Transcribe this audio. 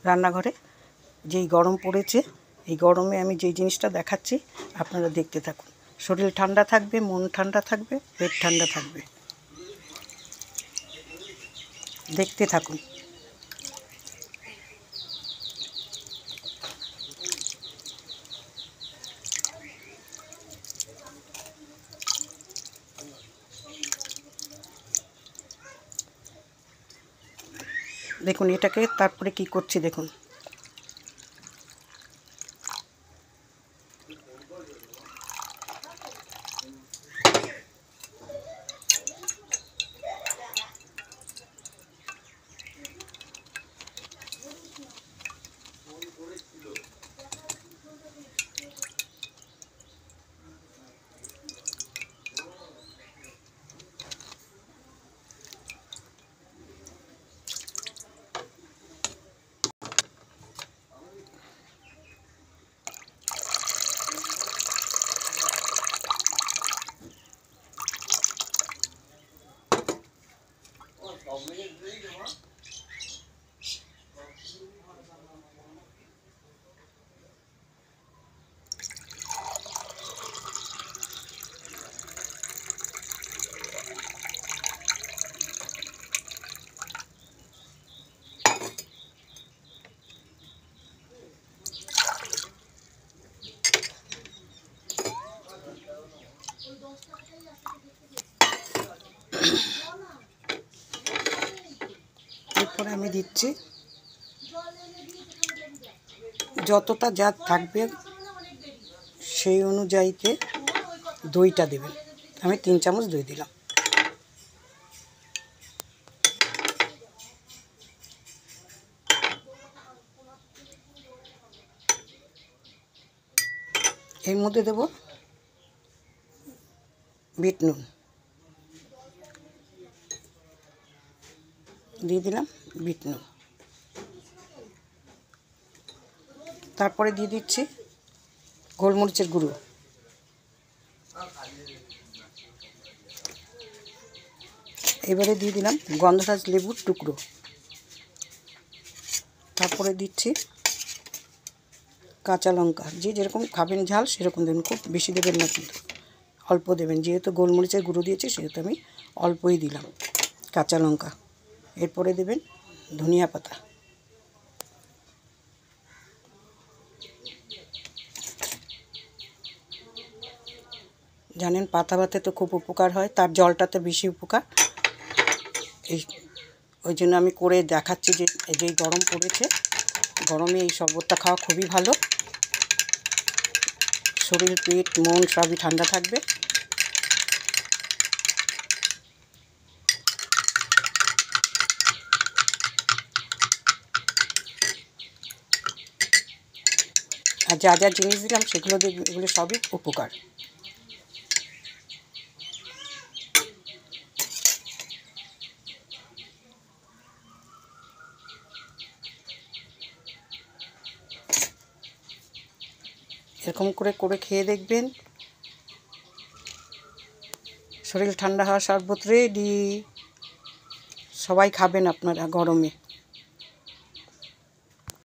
রান্নাঘরে যেই গরম পড়েছে, এই গরমে আমি যেই জিনিসটা দেখাচ্ছি আপনারা দেখতে থাকুন। শরীর ঠান্ডা থাকবে, মন ঠান্ডা থাকবে, পেট ঠান্ডা থাকবে। দেখতে থাকুন। দেখুন এটাকে তারপরে কি করছি দেখুন। এরপরে আমি দিচ্ছি যতটা যা থাকবে সেই অনুযায়ীতে দইটা দেবেন। আমি 3 চামচ দই দিলাম। এর মধ্যে দেব বিট নুন, দিয়ে দিলাম বিট নুন। তারপরে দিয়ে দিচ্ছি গোলমরিচের গুঁড়ো, এবারে দিয়ে দিলাম গন্ধরাজ লেবুর টুকরো। তারপরে দিচ্ছি কাঁচা লঙ্কা, যে যেরকম খাবেন ঝাল সেরকম দেবেন, খুব বেশি দেবেন না কিন্তু অল্প দেবেন। যেহেতু গোলমরিচের গুঁড়ো দিয়েছি সেহেতু আমি অল্পই দিলাম কাঁচা লঙ্কা। এরপরে দেবেন ধনিয়া পাতা, জানেন পাতা ভাতে তো খুব উপকার হয়, তার জলটাতে বেশি উপকার। ওই জন্য আমি করে দেখাচ্ছি যে যেই গরম পড়েছে, গরমে এই শরবতটা খাওয়া খুবই ভালো। শরীর পেট মন সবই ঠান্ডা থাকবে। আর যা যা জিনিস দিলাম সেগুলো এগুলো সবই উপকার। এরকম করে করে খেয়ে দেখবেন। শরীর ঠান্ডা হওয়া শরবত রেডি। সবাই খাবেন আপনারা গরমে।